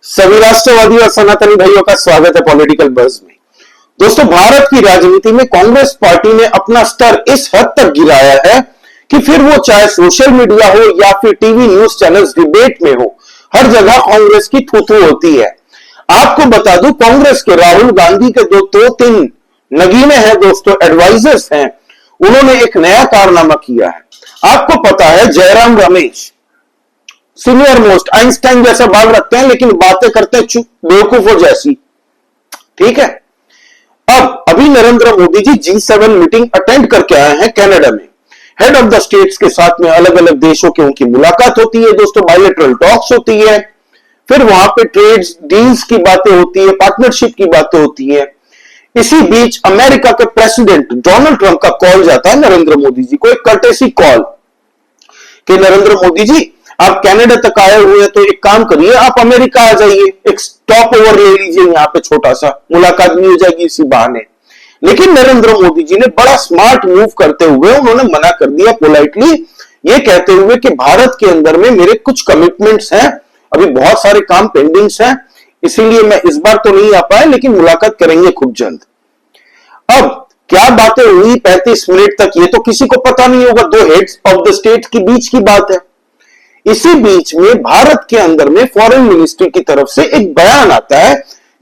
सभी राष्ट्रवादी और सनातनी भाइयों का स्वागत है पॉलिटिकल बज़ में। दोस्तों, भारत की राजनीति में कांग्रेस पार्टी ने अपना स्तर इस हद तक गिराया है कि फिर वो चाहे सोशल मीडिया हो या फिर टीवी न्यूज चैनल्स डिबेट में हो, हर जगह कांग्रेस की थू-थू होती है। आपको बता दूं, कांग्रेस के राहुल गांधी के दो तीन नगीने हैं दोस्तों, एडवाइजर्स हैं, उन्होंने एक नया कारनामा किया है। आपको पता है, Jairam Ramesh senior most Einstein जैसा बाल रखते हैं लेकिन बातें करते हैं चुप बेवकूफों जैसी, ठीक है। अब अभी Narendra Modi ji G7 meeting attend करके आए हैं कनाडा में। हेड ऑफ द स्टेट्स के साथ में अलग अलग देशों की उनकी मुलाकात होती है दोस्तों, बायलैटरल टॉक्स होती है, फिर वहां पे ट्रेड डील्स की बातें होती है, पार्टनरशिप की बातें होती है। इसी बीच अमेरिका के प्रेसिडेंट डोनाल्ड ट्रंप का कॉल जाता है नरेंद्र मोदी जी को, एक कर्टेसी कॉल कि नरेंद्र मोदी जी आप कनाडा तक आए हुए हैं तो एक काम करिए, आप अमेरिका आ जाइए, एक स्टॉप ओवर ले लीजिए, यहां पे छोटा सा मुलाकात भी हो जाएगी इसी बहाने। लेकिन नरेंद्र मोदी जी ने बड़ा स्मार्ट मूव करते हुए उन्होंने मना कर दिया पोलाइटली, ये कहते हुए कि भारत के अंदर में मेरे कुछ कमिटमेंट्स हैं, अभी बहुत सारे काम पेंडिंग्स हैं, इसीलिए मैं इस बार तो नहीं आ पाया, लेकिन मुलाकात करेंगे खूब जल्द। अब क्या बातें हुई 35 मिनट तक, ये तो किसी को पता नहीं होगा, दो हेड्स ऑफ द स्टेट के बीच की बात है। इसी बीच में भारत के अंदर में फॉरेन मिनिस्ट्री की तरफ से एक बयान आता है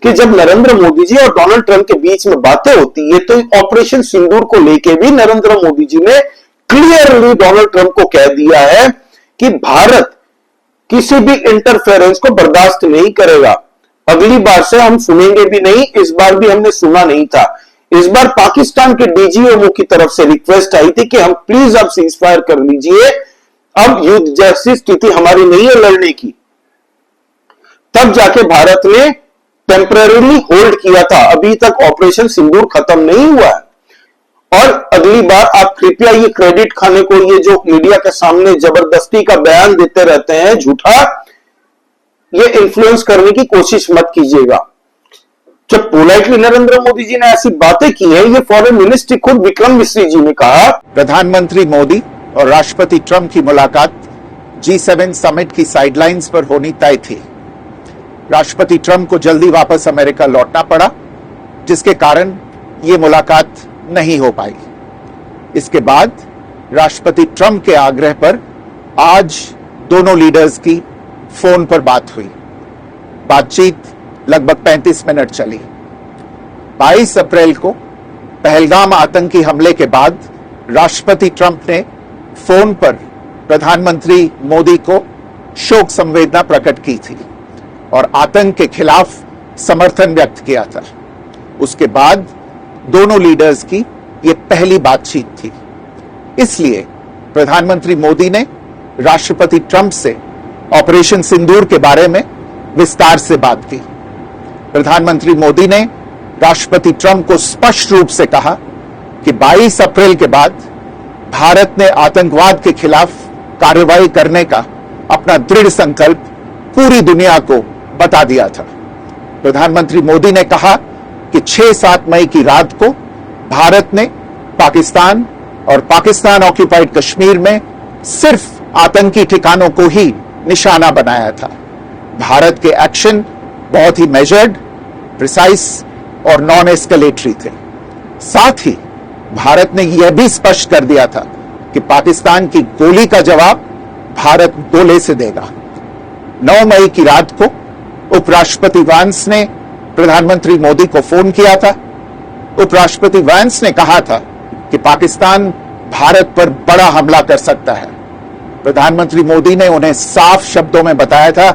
कि जब नरेंद्र मोदी जी और डोनाल्ड ट्रंप के बीच में बातें होती है तो ऑपरेशन सिंदूर को लेकर भी नरेंद्र मोदी जी ने क्लियरली डोनाल्ड ट्रंप को कह दिया है कि भारत किसी भी इंटरफेरेंस को बर्दाश्त नहीं करेगा। अगली बार से हम सुनेंगे भी नहीं, इस बार भी हमने सुना नहीं था। इस बार पाकिस्तान के डीजीएमओ की तरफ से रिक्वेस्ट आई थी कि हम प्लीज अब सीज फायर कर लीजिए, अब युद्ध जैसी स्थिति हमारी नहीं है लड़ने की। तब जाके भारत ने टेम्परेरीली होल्ड किया था, अभी तक ऑपरेशन सिंदूर खत्म नहीं हुआ है। और अगली बार आप कृपया ये क्रेडिट खाने को, ये जो मीडिया के सामने जबरदस्ती का बयान देते रहते हैं झूठा, ये इन्फ्लुएंस करने की कोशिश मत कीजिएगा। जब पोलाइटली नरेंद्र मोदी जी ने ऐसी बातें की है, ये फॉरेन मिनिस्ट्री खुद विक्रम मिश्री जी ने कहा। प्रधानमंत्री मोदी और राष्ट्रपति ट्रंप की मुलाकात G7 समिट की साइडलाइंस पर होनी तय थी। राष्ट्रपति ट्रंप को जल्दी वापस अमेरिका लौटना पड़ा, जिसके कारण यह मुलाकात नहीं हो पाई। इसके बाद राष्ट्रपति ट्रंप के आग्रह पर आज दोनों लीडर्स की फोन पर बात हुई। बातचीत लगभग 35 मिनट चली। 22 अप्रैल को पहलगाम आतंकी हमले के बाद राष्ट्रपति ट्रंप ने फोन पर प्रधानमंत्री मोदी को शोक संवेदना प्रकट की थी और आतंक के खिलाफ समर्थन व्यक्त किया था। उसके बाद दोनों लीडर्स की यह पहली बातचीत थी। इसलिए प्रधानमंत्री मोदी ने राष्ट्रपति ट्रंप से ऑपरेशन सिंदूर के बारे में विस्तार से बात की। प्रधानमंत्री मोदी ने राष्ट्रपति ट्रंप को स्पष्ट रूप से कहा कि 22 अप्रैल के बाद भारत ने आतंकवाद के खिलाफ कार्रवाई करने का अपना दृढ़ संकल्प पूरी दुनिया को बता दिया था। प्रधानमंत्री मोदी ने कहा कि 6-7 मई की रात को भारत ने पाकिस्तान और पाकिस्तान ऑक्यूपाइड कश्मीर में सिर्फ आतंकी ठिकानों को ही निशाना बनाया था। भारत के एक्शन बहुत ही मेजर्ड, प्रिसाइज और नॉन एस्केलेटरी थे। साथ ही भारत ने यह भी स्पष्ट कर दिया था कि पाकिस्तान की गोली का जवाब भारत गोले से देगा। 9 मई की रात को उपराष्ट्रपति वांस ने प्रधानमंत्री मोदी को फोन किया था। उपराष्ट्रपति वांस ने कहा था कि पाकिस्तान भारत पर बड़ा हमला कर सकता है। प्रधानमंत्री मोदी ने उन्हें साफ शब्दों में बताया था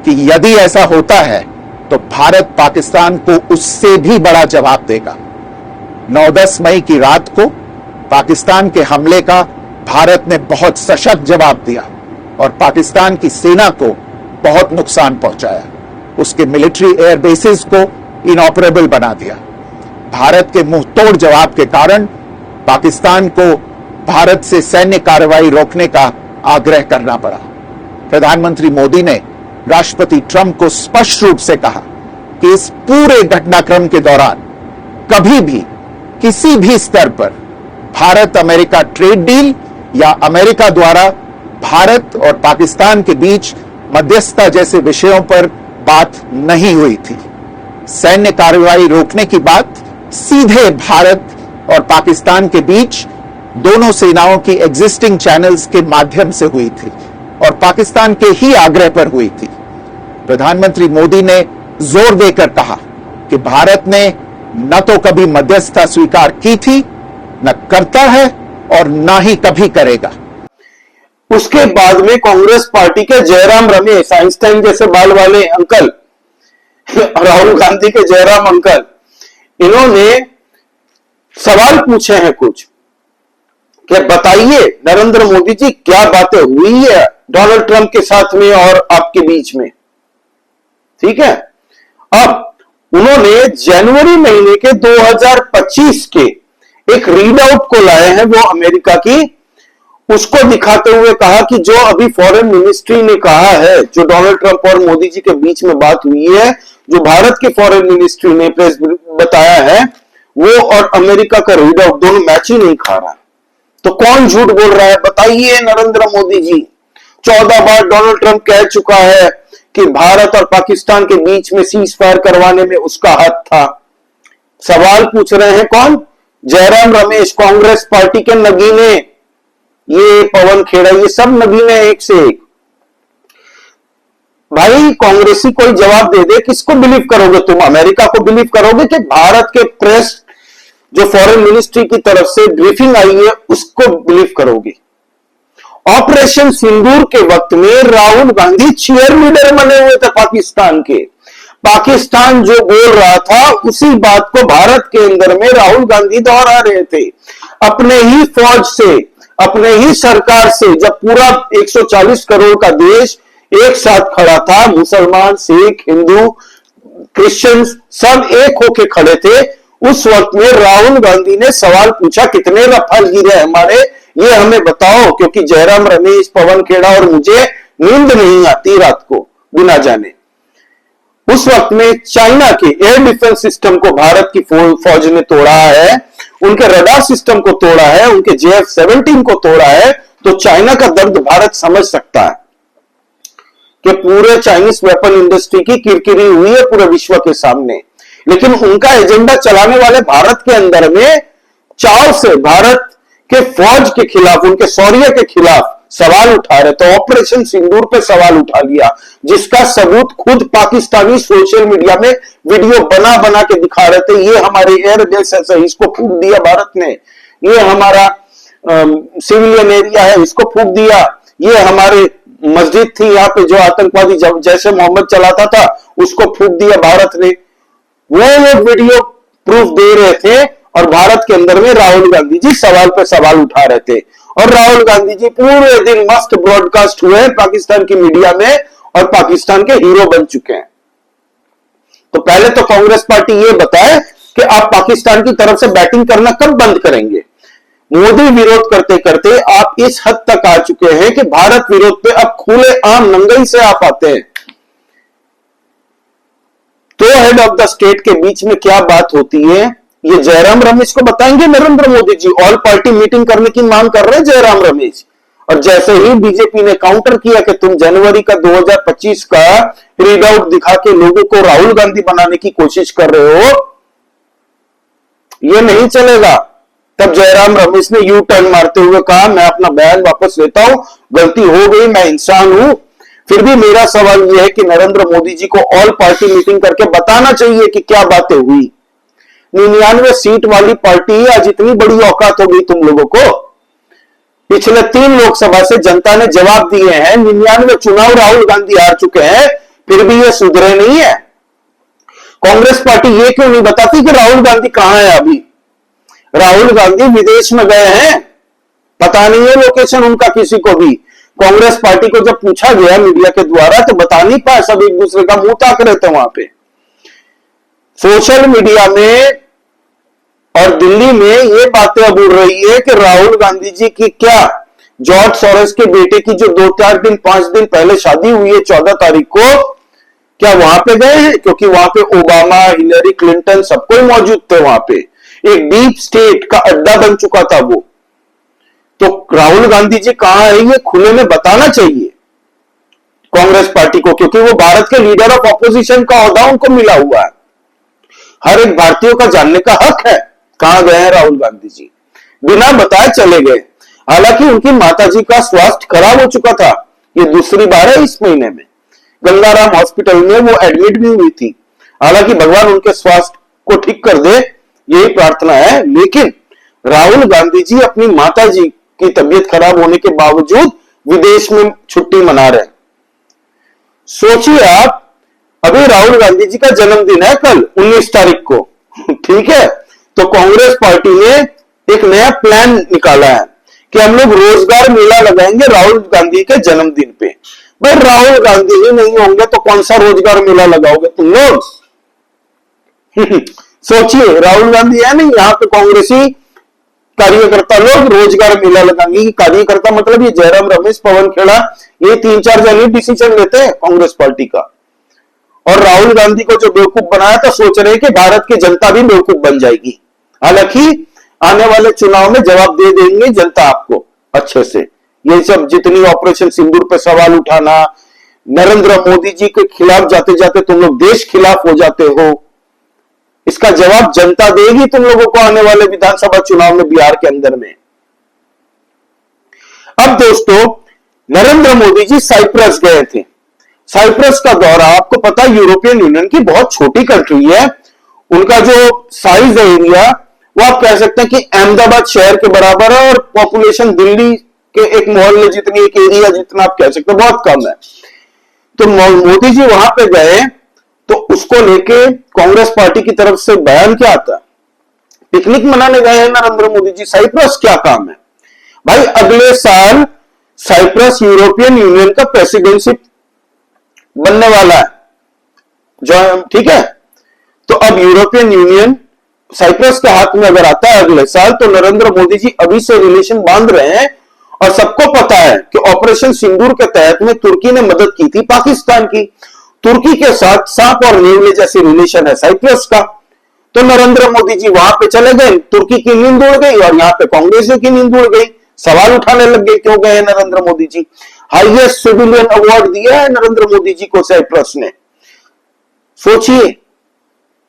कि यदि ऐसा होता है तो भारत पाकिस्तान को उससे भी बड़ा जवाब देगा। 9-10 मई की रात को पाकिस्तान के हमले का भारत ने बहुत सशक्त जवाब दिया और पाकिस्तान की सेना को बहुत नुकसान पहुंचाया। उसके मिलिट्री एयर बेसिस को इनऑपरेबल बना दिया। भारत के मुंहतोड़ जवाब के कारण पाकिस्तान को भारत से सैन्य कार्रवाई रोकने का आग्रह करना पड़ा। प्रधानमंत्री मोदी ने राष्ट्रपति ट्रंप को स्पष्ट रूप से कहा कि इस पूरे घटनाक्रम के दौरान कभी भी किसी भी स्तर पर भारत अमेरिका ट्रेड डील या अमेरिका द्वारा भारत और पाकिस्तान के बीच मध्यस्थता जैसे विषयों पर बात नहीं हुई थी। सैन्य कार्रवाई रोकने की बात सीधे भारत और पाकिस्तान के बीच दोनों सेनाओं की एग्जिस्टिंग चैनल्स के माध्यम से हुई थी और पाकिस्तान के ही आग्रह पर हुई थी। प्रधानमंत्री मोदी ने जोर देकर कहा कि भारत ने न तो कभी मध्यस्थता स्वीकार की थी, न करता है और न ही कभी करेगा। उसके बाद में कांग्रेस पार्टी के जयराम रमेश, आइंस्टाइन जैसे बाल वाले अंकल, राहुल गांधी के जयराम अंकल, इन्होंने सवाल पूछे हैं कुछ कि बताइए नरेंद्र मोदी जी क्या बातें हुई है डोनाल्ड ट्रंप के साथ में और आपके बीच में। ठीक है, अब उन्होंने जनवरी महीने के 2025 के एक रीड आउट को लाए हैं वो अमेरिका की, उसको दिखाते हुए कहा कि जो अभी फॉरेन मिनिस्ट्री ने कहा है, जो डोनाल्ड ट्रंप और मोदी जी के बीच में बात हुई है, जो भारत की फॉरेन मिनिस्ट्री ने प्रेस बताया है, वो और अमेरिका का रीड आउट दोनों मैच ही नहीं खा रहा। तो कौन झूठ बोल रहा है बताइए नरेंद्र मोदी जी। 14 बार डोनाल्ड ट्रंप कह चुका है कि भारत और पाकिस्तान के बीच में सीज फायर करवाने में उसका हाथ था। सवाल पूछ रहे हैं कौन? जयराम रमेश, कांग्रेस पार्टी के नगीने, ये पवन खेड़ा, ये सब नगीने एक से एक। भाई कांग्रेसी कोई जवाब दे दे, किसको बिलीव करोगे तुम? अमेरिका को बिलीव करोगे कि भारत के प्रेस जो फॉरेन मिनिस्ट्री की तरफ से ब्रीफिंग आई है उसको बिलीव करोगे? ऑपरेशन सिंदूर के वक्त में राहुल गांधी चीयर लीडर बने हुए थे पाकिस्तान के। पाकिस्तान जो बोल रहा था उसी बात को भारत के अंदर में राहुल गांधी दोहरा रहे थे। अपने ही फौज से, अपने ही सरकार से, जब पूरा 140 करोड़ का देश एक साथ खड़ा था, मुसलमान, सिख, हिंदू, क्रिश्चियन सब एक होके खड़े थे, उस वक्त में राहुल गांधी ने सवाल पूछा कितने रफाल गिरे हमारे, ये हमें बताओ, क्योंकि जयराम रमेश, पवन खेड़ा और मुझे नींद नहीं आती रात को बिना जाने। उस वक्त में चाइना के एयर डिफेंस सिस्टम को भारत की फौज ने तोड़ा है, उनके रडार सिस्टम को तोड़ा है, उनके JF-17 को तोड़ा है। तो चाइना का दर्द भारत समझ सकता है कि पूरे चाइनीज वेपन इंडस्ट्री की किरकिरी हुई है पूरे विश्व के सामने। लेकिन उनका एजेंडा चलाने वाले भारत के अंदर में चाव से भारत के फौज के खिलाफ, उनके शौर्य के खिलाफ सवाल उठा रहे। तो ऑपरेशन सिंदूर पे सवाल उठा लिया, जिसका सबूत खुद पाकिस्तानी सोशल मीडिया में वीडियो बना बना के दिखा रहे थे। ये हमारे एयर बेस है, इसको फूंक दिया भारत ने। ये हमारा सिविलियन एरिया है, इसको फूंक दिया। ये हमारे मस्जिद थी यहाँ पे जो आतंकवादी जैसे मोहम्मद चलाता था, उसको फूंक दिया भारत ने। वो लोग वीडियो प्रूफ दे रहे थे और भारत के अंदर में राहुल गांधी जी सवाल पे सवाल उठा रहे थे। और राहुल गांधी जी पूरे दिन मस्त ब्रॉडकास्ट हुए पाकिस्तान की मीडिया में और पाकिस्तान के हीरो बन चुके हैं। तो पहले तो कांग्रेस पार्टी ये बताए कि आप पाकिस्तान की तरफ से बैटिंग करना कब बंद करेंगे। मोदी विरोध करते करते आप इस हद तक आ चुके हैं कि भारत विरोध पे अब खुले आम नंगई से आप आते हैं। तो हेड ऑफ द स्टेट के बीच में क्या बात होती है ये जयराम रमेश को बताएंगे Narendra Modi ji. All party meeting करने की मांग कर रहे हैं जयराम रमेश। और जैसे ही बीजेपी ने काउंटर किया कि तुम जनवरी का 2025 का रीड आउट दिखा के लोगों को राहुल गांधी बनाने की कोशिश कर रहे हो, ये नहीं चलेगा। तब जयराम रमेश ने यू टर्न मारते हुए कहा मैं अपना बयान वापस लेता हूं, गलती हो गई, मैं इंसान हूं। फिर भी मेरा सवाल यह है कि नरेंद्र मोदी जी को ऑल पार्टी मीटिंग करके बताना चाहिए कि क्या बातें हुई। 99 सीट वाली पार्टी आज इतनी बड़ी औकात हो गई तुम लोगों को। पिछले 3 लोकसभा से जनता ने जवाब दिए हैं, 99 चुनाव राहुल गांधी हार चुके हैं, फिर भी ये सुधरे नहीं है। कांग्रेस पार्टी ये क्यों नहीं बताती कि राहुल गांधी कहां है अभी? राहुल गांधी विदेश में गए हैं, पता नहीं है लोकेशन उनका किसी को भी। कांग्रेस पार्टी को जब पूछा गया मीडिया के द्वारा तो बता नहीं पाए, सब एक दूसरे का मुंह ताक रहे थे वहां पे। सोशल मीडिया में और दिल्ली में ये बातें अब उड़ रही है कि राहुल गांधी जी की क्या जॉर्ज सोरोस के बेटे की जो 2-4 दिन 5 दिन पहले शादी हुई है 14 तारीख को, क्या वहां पे गए हैं? क्योंकि वहां पे ओबामा, हिलरी क्लिंटन सब कोई मौजूद थे वहां पे। एक डीप स्टेट का अड्डा बन चुका था वो। तो राहुल गांधी जी कहां है ये खुले में बताना चाहिए। कांग्रेस पार्टी को, क्योंकि वो भारत के लीडर ऑफ ऑपोजिशन का ओहदा उनको मिला हुआ है। हर एक भारतीयों का जानने का हक है कहां गए हैं राहुल गांधी जी। बिना बताए चले गए। हालांकि उनकी माताजी का स्वास्थ्य खराब हो चुका था, ये दूसरी बार है इस महीने में। गंगाराम हॉस्पिटल में वो एडमिट भी हुई थी। हालांकि भगवान उनके स्वास्थ्य को ठीक कर दे, यही प्रार्थना है। लेकिन राहुल गांधी जी अपनी माताजी की तबीयत खराब होने के बावजूद विदेश में छुट्टी मना रहे हैं। सोचिए आप, अभी राहुल गांधी जी का जन्मदिन है कल 19 तारीख को, ठीक है। तो कांग्रेस पार्टी ने एक नया प्लान निकाला है कि हम लोग रोजगार मेला लगाएंगे राहुल गांधी के जन्मदिन पे। भाई राहुल गांधी ही नहीं होंगे तो कौन सा रोजगार मेला लगाओगे तुम लोग? सोचिए, राहुल गांधी है नहीं, यहाँ पे कांग्रेसी कार्यकर्ता लोग रोजगार मेला लगाएंगे। कार्यकर्ता मतलब ये जयराम रमेश, पवन खेड़ा, ये 3-4 जन ही डिसीजन लेते हैं कांग्रेस पार्टी का। और राहुल गांधी को जो बेवकूफ बनाया था, सोच रहे कि भारत की जनता भी बेवकूफ बन जाएगी। हालांकि आने वाले चुनाव में जवाब दे देंगे जनता आपको अच्छे से। ये सब जितनी ऑपरेशन सिंदूर पे सवाल उठाना, नरेंद्र मोदी जी के खिलाफ जाते जाते तुम लोग देश खिलाफ हो जाते हो, इसका जवाब जनता देगी तुम लोगों को आने वाले विधानसभा चुनाव में बिहार के अंदर में। अब दोस्तों, नरेंद्र मोदी जी साइप्रस गए थे। साइप्रस का दौरा, आपको पता है यूरोपियन यूनियन की बहुत छोटी कंट्री है। उनका जो साइज है एरिया, वो आप कह सकते हैं कि अहमदाबाद शहर के बराबर है, और पॉपुलेशन दिल्ली के एक मोहल्ले जितनी, एक एरिया जितना आप कह सकते हैं, बहुत कम है। तो मोदी जी वहां पे गए तो उसको लेके कांग्रेस पार्टी की तरफ से बयान क्या आता है? पिकनिक मनाने गए हैं नरेंद्र मोदी जी, साइप्रस क्या काम है? भाई अगले साल साइप्रस यूरोपियन यूनियन का प्रेसिडेंसी बनने वाला है, जो ठीक है। तो अब यूरोपियन यूनियन साइप्रस के हाथ में अगर आता है अगले साल, तो नरेंद्र मोदी जी अभी से रिलेशन बांध रहे हैं। और सबको पता है कि ऑपरेशन सिंदूर के तहत में तुर्की ने मदद की थी पाकिस्तान की। तुर्की के साथ सांप और नेवले जैसे रिलेशन है साइप्रस का। तो नरेंद्र मोदी जी वहां पे चले गए, तुर्की की नींद उड़ गई और यहां पे कांग्रेसियों की नींद उड़ गई। सवाल उठाने लग गए, क्यों गए Narendra Modi ji? Highest civilian award दिया है नरेंद्र मोदी जी को साइप्रस ने। सोचिए,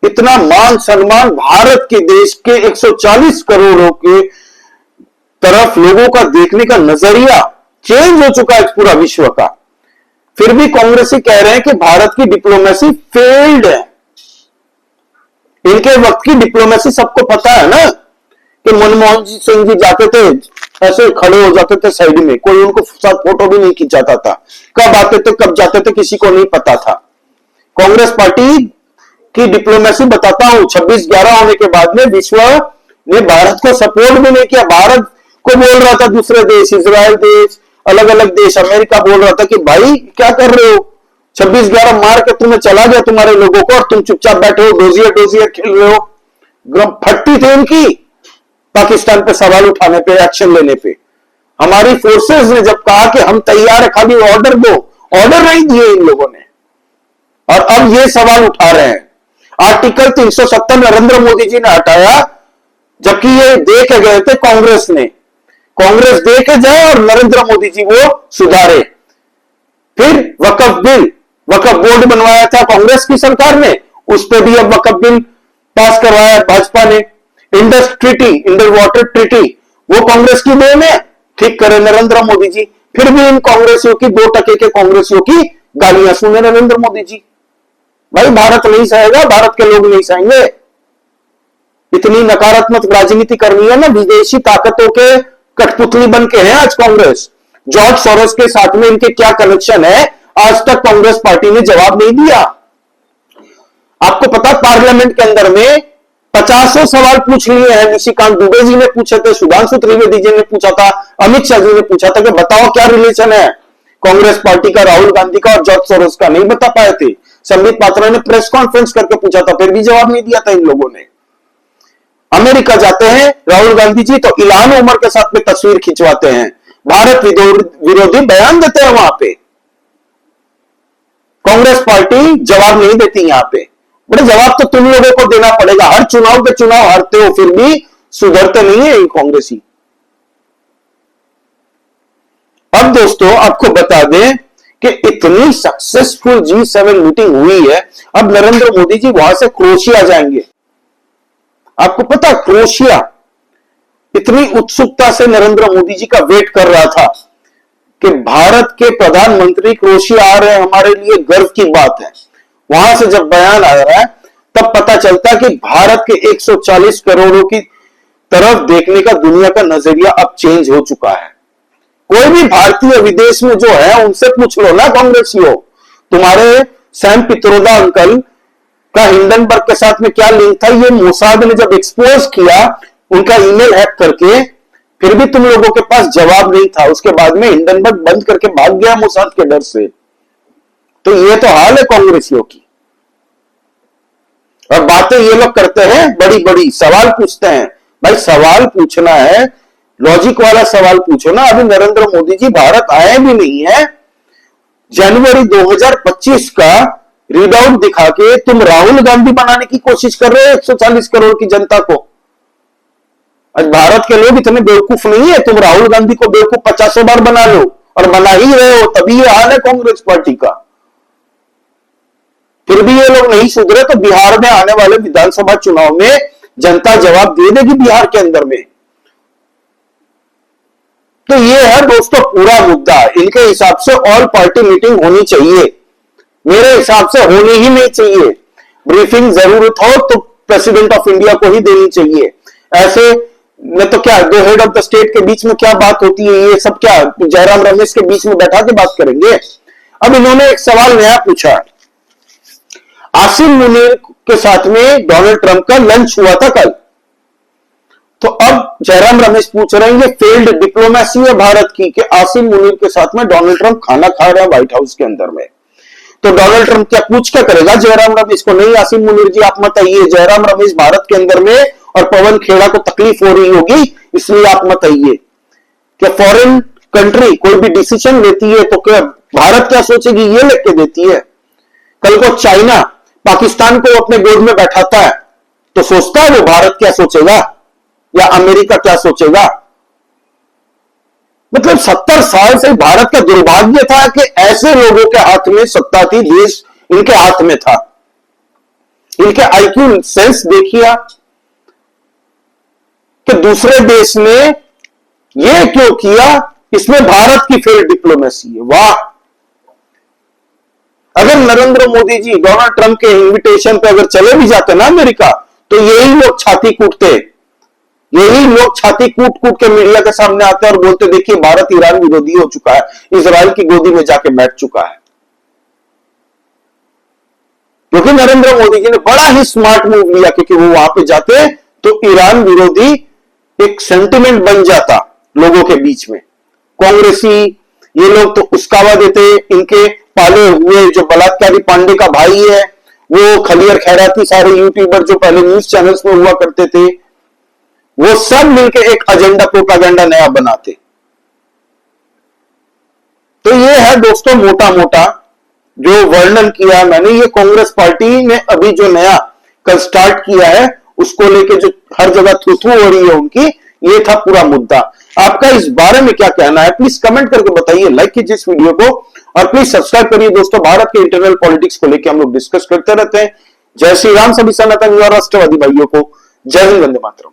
इतना मान सम्मान भारत के देश के 140 करोड़ों के तरफ लोगों का देखने का नजरिया चेंज हो चुका है पूरा विश्व का। फिर भी कांग्रेसी कह रहे हैं कि भारत की डिप्लोमेसी फेल्ड है। इनके वक्त की डिप्लोमेसी सबको पता है ना, कि मनमोहन सिंह जी जाते थे, ऐसे खड़े हो जाते थे साइड में, कोई उनको साथ फोटो भी नहीं खिंचाता था। कब आते थे कब जाते थे किसी को नहीं पता था। कांग्रेस पार्टी की डिप्लोमेसी बताता हूं, 26/11 होने के बाद में विश्व ने भारत को सपोर्ट भी नहीं किया। भारत को बोल रहा था दूसरे देश, इजराइल देश, अलग अलग देश, अमेरिका बोल रहा था कि भाई क्या कर रहे हो, 26/11 मार के तुम्हें चला गया तुम्हारे लोगों को, और तुम चुपचाप बैठे हो, डोजियर खेल रहे हो। फटती थी इनकी पाकिस्तान पे सवाल उठाने पे, एक्शन लेने पे। हमारी फोर्सेस ने जब कहा कि हम तैयार है, खाली ऑर्डर दो, ऑर्डर नहीं दिए इन लोगों ने, और अब ये सवाल उठा रहे हैं। आर्टिकल 370 नरेंद्र मोदी जी ने हटाया, जबकि ये दे के गए थे कांग्रेस ने। कांग्रेस दे के जाए और नरेंद्र मोदी जी वो सुधारे। फिर वक्फ बिल, वक्फ बोर्ड बनवाया था कांग्रेस की सरकार ने, उस पर भी अब वक्फ बिल पास करवाया भाजपा ने। Indus treaty, Indus water treaty, वो कांग्रेस की देन है, ठीक करे नरेंद्र मोदी जी। फिर भी इन कांग्रेसियों की, 2% के कांग्रेसियों की गालियां सुने नरेंद्र मोदी जी। भाई भारत नहीं सहेगा, भारत के लोग नहीं सहेंगे। इतनी नकारात्मक राजनीति करनी है ना, विदेशी ताकतों के कठपुतली बन के हैं आज कांग्रेस। जॉर्ज सोरोस के साथ में इनके क्या कनेक्शन है, आज तक कांग्रेस पार्टी ने जवाब नहीं दिया। आपको पता, पार्लियामेंट के अंदर में 50 सवाल पूछ लिए हैं। निशिकांत दुबे जी ने पूछे थे, सुधांशु त्रिवेदी जी ने पूछा था, अमित शाह जी ने पूछा था कि बताओ क्या रिलेशन है कांग्रेस पार्टी का, राहुल गांधी का और जॉर्ज सोरोस का। नहीं बता पाए थे। संबित पात्रा ने प्रेस कॉन्फ्रेंस करके पूछा था, फिर भी जवाब नहीं दिया था इन लोगों ने। अमेरिका जाते हैं राहुल गांधी जी तो इल्हान उमर के साथ में तस्वीर खिंचवाते हैं, भारत विरोधी बयान देते हैं वहां पे। कांग्रेस पार्टी जवाब नहीं देती यहां पे। बड़े जवाब तो तुम लोगों को देना पड़ेगा, हर चुनाव पे चुनाव हारते हो, फिर भी सुधरते नहीं है कांग्रेसी। अब दोस्तों आपको बता दें कि इतनी सक्सेसफुल G7 मीटिंग हुई है, अब नरेंद्र मोदी जी वहां से क्रोएशिया जाएंगे। आपको पता, क्रोएशिया इतनी उत्सुकता से नरेंद्र मोदी जी का वेट कर रहा था कि भारत के प्रधानमंत्री क्रोएशिया आ रहे हैं, हमारे लिए गर्व की बात है। वहां से जब बयान आ रहा है तब पता चलता कि भारत के 140 करोड़ों की तरफ देखने का दुनिया का नजरिया अब चेंज हो चुका है। कोई भी भारतीय विदेश में जो है उनसे पूछ लो ना कांग्रेसियों, तुम्हारे सैम पित्रोदा अंकल का हिंडनबर्ग के साथ में क्या लिंक था, ये मोसाद ने जब एक्सपोज किया उनका ईमेल हैक करके, फिर भी तुम लोगों के पास जवाब नहीं था। उसके बाद में हिंडनबर्ग बंद करके भाग गया मोसाद के डर से। तो ये तो हाल है कांग्रेसियों की। और बातें ये लोग करते हैं बड़ी बड़ी, सवाल पूछते हैं। भाई सवाल पूछना है, लॉजिक वाला सवाल पूछो ना। अभी नरेंद्र मोदी जी भारत आए भी नहीं है, जनवरी 2025 का रीड आउट दिखा के तुम राहुल गांधी बनाने की कोशिश कर रहे हो 140 करोड़ की जनता को। आज भारत के लोग इतने बेवकूफ नहीं है, तुम राहुल गांधी को बेवकूफ 50 बार बना लो, और बना ही रहे हो, तभी ये हाल है कांग्रेस पार्टी का। फिर भी ये लोग नहीं सुधरे तो बिहार में आने वाले विधानसभा चुनाव में जनता जवाब दे देगी बिहार के अंदर में। तो ये है दोस्तों पूरा मुद्दा। इनके हिसाब से ऑल पार्टी मीटिंग होनी चाहिए, मेरे हिसाब से होनी ही नहीं चाहिए। ब्रीफिंग जरूरत हो तो प्रेसिडेंट ऑफ इंडिया को ही देनी चाहिए। ऐसे न तो क्या दो हेड ऑफ द स्टेट के बीच में क्या बात होती है, ये सब क्या जयराम रमेश के बीच में बैठा के बात करेंगे। अब इन्होंने एक सवाल नया पूछा, आसिम मुनीर के साथ में डोनाल्ड ट्रंप का लंच हुआ था कल, तो अब जयराम रमेश पूछ रहे हैं ये फेल्ड डिप्लोमेसी है भारत की कि आसिम मुनीर के साथ में डोनाल्ड ट्रंप खाना खा रहे हैं व्हाइट हाउस के अंदर में। तो डोनाल्ड ट्रंप क्या पूछ क्या करेगा जयराम रमेश को, नहीं आसिम मुनीर जी आप मत आइए, जयराम रमेश भारत के अंदर में और पवन खेड़ा को तकलीफ हो रही होगी इसलिए आप मत आइए। क्या फॉरेन कंट्री कोई भी डिसीजन लेती है तो क्या भारत क्या सोचेगी ये लिख के देती है। कल को चाइना पाकिस्तान को अपने गोद में बैठाता है तो सोचता है वो भारत क्या सोचेगा या अमेरिका क्या सोचेगा। मतलब 70 साल से भारत का दुर्भाग्य था कि ऐसे लोगों के हाथ में सत्ता थी, देश इनके हाथ में था। इनके आईक्यू सेंस देखिए कि दूसरे देश ने यह क्यों किया, इसमें भारत की फेल डिप्लोमेसी है। वाह, अगर नरेंद्र मोदी जी डोनाल्ड ट्रंप के इनविटेशन पे अगर चले भी जाते ना अमेरिका, तो यही लोग छाती कूटते, यही लोग छाती कूट कूट के मीडिया के सामने आते और बोलते देखिए भारत ईरान विरोधी हो चुका है, इजराइल की गोदी में जाके बैठ चुका है। क्योंकि नरेंद्र मोदी जी ने बड़ा ही स्मार्ट मूव लिया, क्योंकि वो वहां पे जाते तो ईरान विरोधी एक सेंटिमेंट बन जाता लोगों के बीच में। कांग्रेसी ये लोग तो उस्कावा देते, इनके पाले हुए जो बलात्कारी पांडे का भाई है वो खलियर खैराती, सारे यूट्यूबर जो पहले न्यूज चैनल्स में हुआ करते थे, वो सब मिलकर एक एजेंडा प्रोपागेंडा नया बनाते। तो ये है दोस्तों मोटा मोटा जो वर्णन किया मैंने, ये कांग्रेस पार्टी ने अभी जो नया कल स्टार्ट किया है उसको लेके जो हर जगह थू हो रही है उनकी, ये था पूरा मुद्दा। आपका इस बारे में क्या कहना है प्लीज कमेंट करके बताइए, लाइक कीजिए इस वीडियो को और प्लीज सब्सक्राइब करिए। दोस्तों भारत के इंटरनल पॉलिटिक्स को लेकर हम लोग डिस्कस करते रहते हैं। जय श्री राम सभी सनातन और राष्ट्रवादी भाइयों को। जय हिंद, वंदे मातरम।